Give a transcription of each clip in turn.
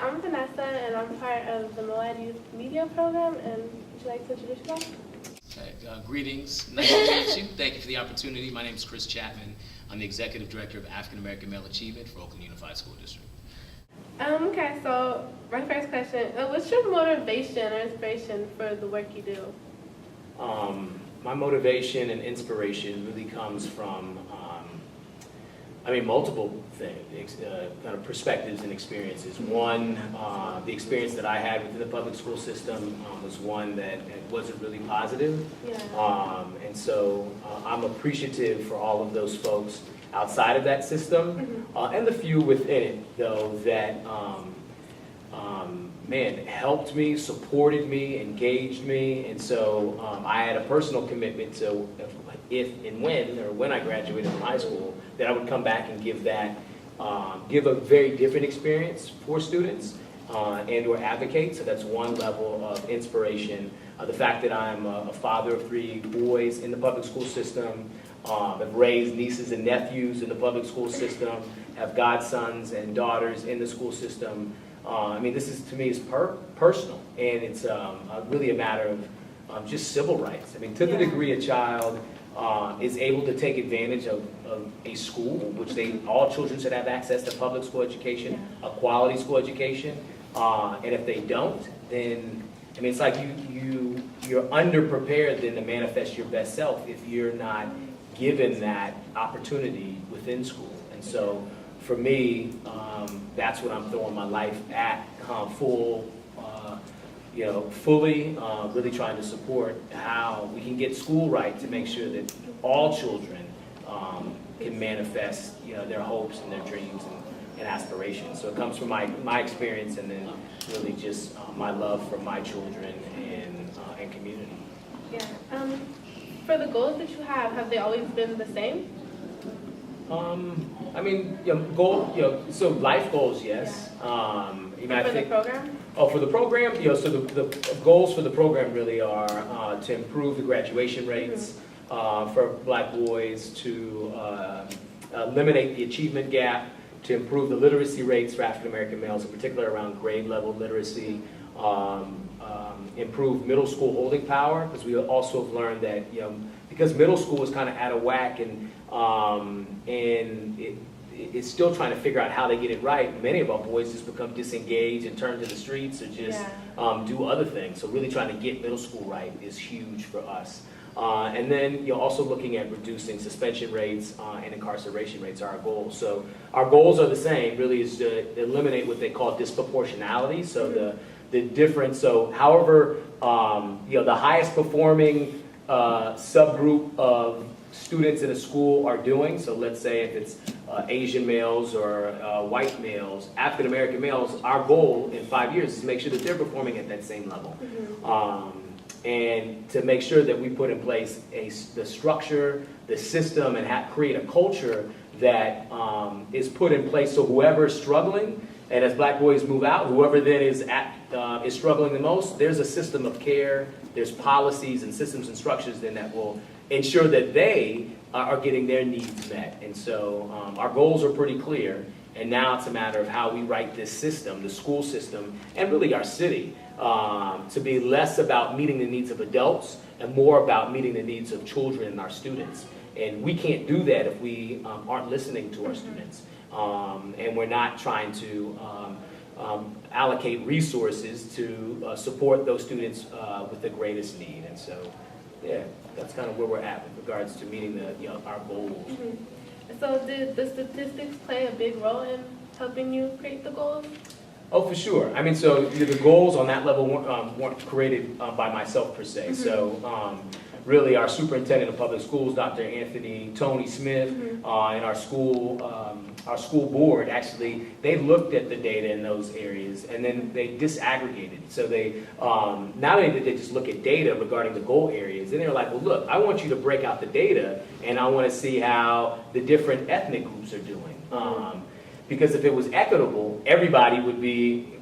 I'm Vanessa, and I'm part of the Moad Youth Media Program, and would you like to introduce yourself? Greetings. Nice to meet you. Thank you for the opportunity. My name is Chris Chatmon. I'm the Executive Director of African American Male Achievement for Oakland Unified School District. Okay, so my first question, what's your motivation or inspiration for the work you do? My motivation and inspiration really comes from, multiple things, kind of perspectives and experiences. One, the experience that I had within the public school system was one that wasn't really positive. Yeah. And so I'm appreciative for all of those folks outside of that system, and the few within it, though, that helped me, supported me, engaged me, and so I had a personal commitment to if and when I graduated from high school, that I would come back and give a very different experience for students and or advocate. So that's one level of inspiration. The fact that I'm a father of 3 boys in the public school system, have raised nieces and nephews in the public school system, have godsons and daughters in the school system. This is, to me, is personal, and it's really a matter of just civil rights. To the degree a child is able to take advantage of a school, which all children should have access to public school education, a quality school education, and if they don't, then it's like you're underprepared then to manifest your best self if you're not given that opportunity within school. And so for me, that's what I'm throwing my life at, fully, really trying to support how we can get school right to make sure that all children can manifest, their hopes and their dreams and aspirations. So it comes from my experience, and then really just my love for my children and community. Yeah. For the goals that you have they always been the same? So life goals, yes. For the program? Oh, for the program, so the goals for the program really are to improve the graduation rates for Black boys, to eliminate the achievement gap, to improve the literacy rates for African American males, in particular around grade level literacy, improve middle school holding power, because we also have learned that because middle school is kind of out of whack and it's still trying to figure out how they get it right. Many of our boys just become disengaged and turn to the streets or just do other things. So really trying to get middle school right is huge for us. And then also looking at reducing suspension rates and incarceration rates are our goals. So our goals are the same, really, is to eliminate what they call disproportionality. So the difference, so however, the highest performing subgroup of students in a school are doing, so let's say if it's Asian males or white males, African American males, our goal in 5 years is to make sure that they're performing at that same level. And to make sure that we put in place the structure, the system, and create a culture that is put in place so whoever's struggling, and as Black boys move out, whoever then is struggling the most, there's a system of care, there's policies and systems and structures then that will ensure that they are getting their needs met. And so our goals are pretty clear, and now it's a matter of how we write this system, the school system, and really our city, to be less about meeting the needs of adults and more about meeting the needs of children and our students. And we can't do that if we aren't listening to our students. And we're not trying to allocate resources to support those students with the greatest need. And so, yeah, that's kind of where we're at with regards to meeting our goals. So did the statistics play a big role in helping you create the goals? Oh, for sure. So the goals on that level weren't created by myself per se. So really our superintendent of public schools, Dr. Tony Smith, and our school board, actually, they looked at the data in those areas and then they disaggregated. So they, not only did they just look at data regarding the goal areas, then they were like, well, look, I want you to break out the data and I want to see how the different ethnic groups are doing. Because if it was equitable, everybody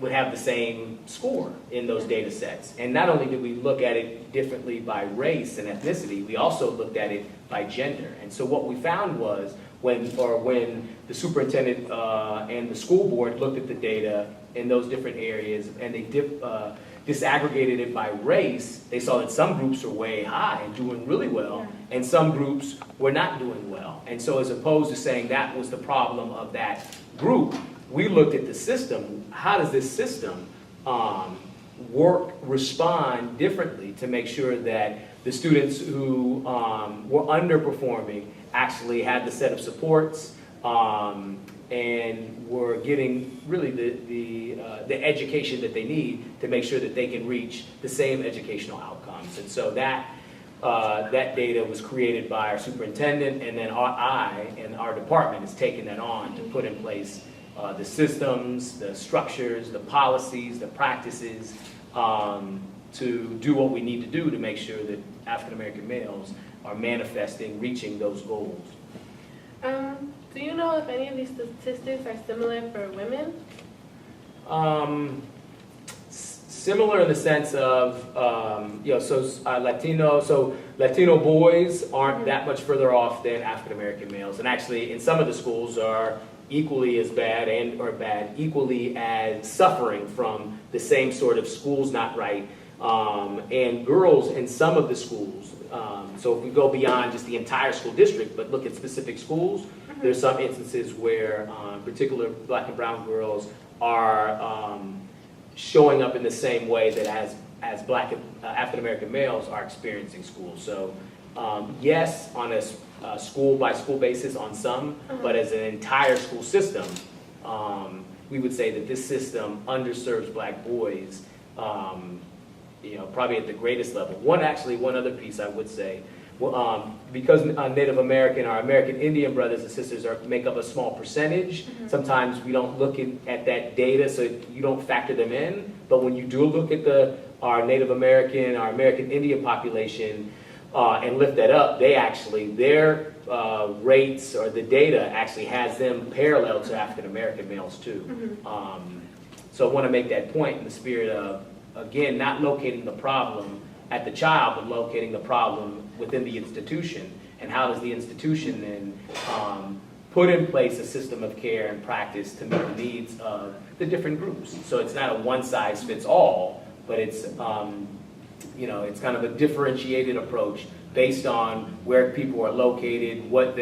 would have the same score in those data sets. And not only did we look at it differently by race and ethnicity, we also looked at it by gender. And so what we found was when the superintendent and the school board looked at the data in those different areas and they disaggregated it by race, they saw that some groups are way high and doing really well, and some groups were not doing well. And so as opposed to saying that was the problem of that group, we looked at the system. How does this system respond differently to make sure that the students who were underperforming actually had the set of supports and were getting really the education that they need to make sure that they can reach the same educational outcomes. And so that data was created by our superintendent, and then I and our department has taken that on to put in place the systems, the structures, the policies, the practices to do what we need to do to make sure that African American males are manifesting, reaching those goals. Do you know if any of these statistics are similar for women? Similar in the sense of, Latino boys aren't that much further off than African American males, and actually in some of the schools are equally as bad equally as suffering from the same sort of schools not right. And girls in some of the schools, so if we go beyond just the entire school district, but look at specific schools, there's some instances where particular black and brown girls are showing up in the same way that as black African American males are experiencing school. So yes, on a school by school basis on some, but as an entire school system, we would say that this system underserves black boys, probably at the greatest level. One other piece I would say, because Native American, our American Indian brothers and sisters make up a small percentage, sometimes we don't look at that data, so you don't factor them in. But when you do look at our Native American, our American Indian population, and lift that up, their rates or the data actually has them parallel to African American males too. So I want to make that point in the spirit of, again, not locating the problem at the child, but locating the problem within the institution. And how does the institution then put in place a system of care and practice to meet the needs of the different groups? So it's not a one-size-fits-all, but it's it's kind of a differentiated approach based on where people are located, what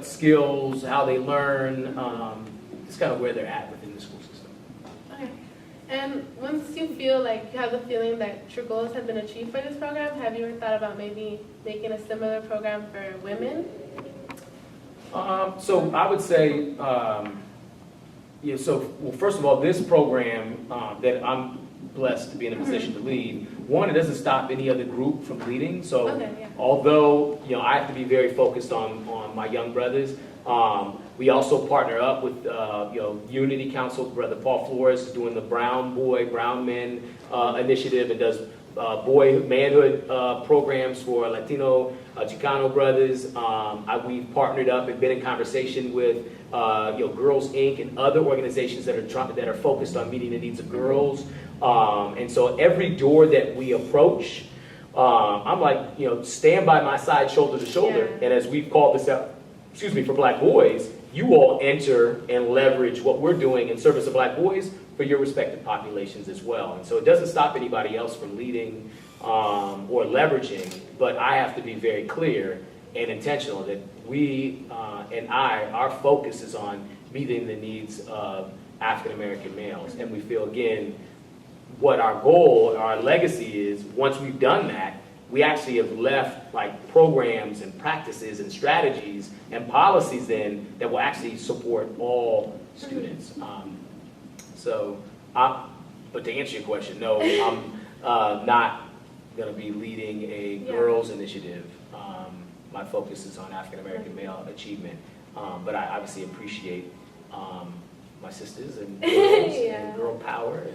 skills, how they learn, just kind of where they're at within the school system. Okay. And once you feel like you have the feeling that your goals have been achieved for this program, have you ever thought about maybe making a similar program for women? So I would say, first of all, this program that I'm blessed to be in a position to lead, one, it doesn't stop any other group from leading. So although I have to be very focused on my young brothers, we also partner up with Unity Council. Brother Paul Flores is doing the Brown Men initiative and does manhood programs for Latino Chicano brothers. We've partnered up and been in conversation with Girls Inc. and other organizations that are focused on meeting the needs of girls. And so every door that we approach, I'm like, stand by my side, shoulder to shoulder. Yeah. And as we've called this out, for black boys, you all enter and leverage what we're doing in service of black boys for your respective populations as well. And so it doesn't stop anybody else from leading or leveraging, but I have to be very clear and intentional that we our focus is on meeting the needs of African American males. And we feel, again, what our goal, our legacy is, once we've done that, we actually have left programs and practices and strategies and policies in that will actually support all students. But to answer your question, no, I'm not going to be leading a girls initiative. My focus is on African American male achievement, but I obviously appreciate my sisters and girls and girl power.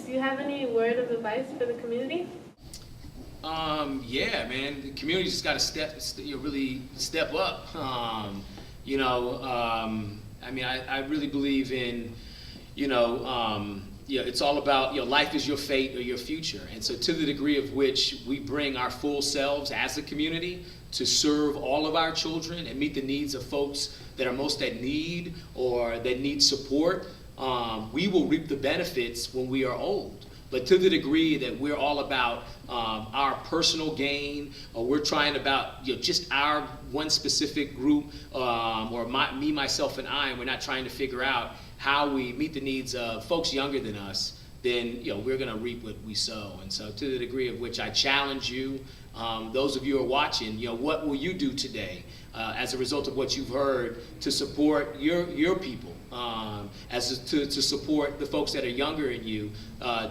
Do you have any word of advice for the community? Yeah, man, the community just got to really step up. I really believe in, it's all about, life is your fate or your future. And so to the degree of which we bring our full selves as a community to serve all of our children and meet the needs of folks that are most at need or that need support, we will reap the benefits when we are old. But to the degree that we're all about our personal gain, or we're trying about just our one specific group, or me, myself, and I, and we're not trying to figure out how we meet the needs of folks younger than us, then we're going to reap what we sow. And so to the degree of which I challenge you, those of you who are watching, what will you do today as a result of what you've heard to support your people, to support the folks that are younger than you,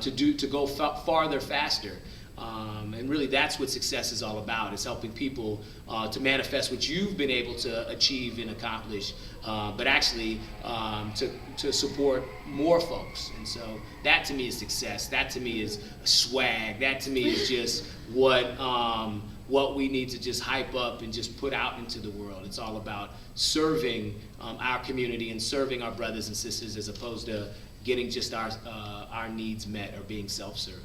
to go farther, faster. And really that's what success is all about. It's helping people to manifest what you've been able to achieve and accomplish, but actually to support more folks. And so that to me is success. That to me is swag. That to me is just what we need to just hype up and just put out into the world. It's all about serving our community and serving our brothers and sisters, as opposed to getting just our needs met or being self-serving.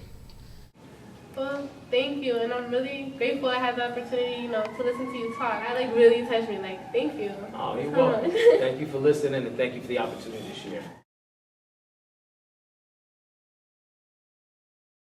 Well, thank you, and I'm really grateful I had the opportunity, to listen to you talk. That really touched me. Thank you. Oh, you're welcome. Thank you for listening, and thank you for the opportunity to share.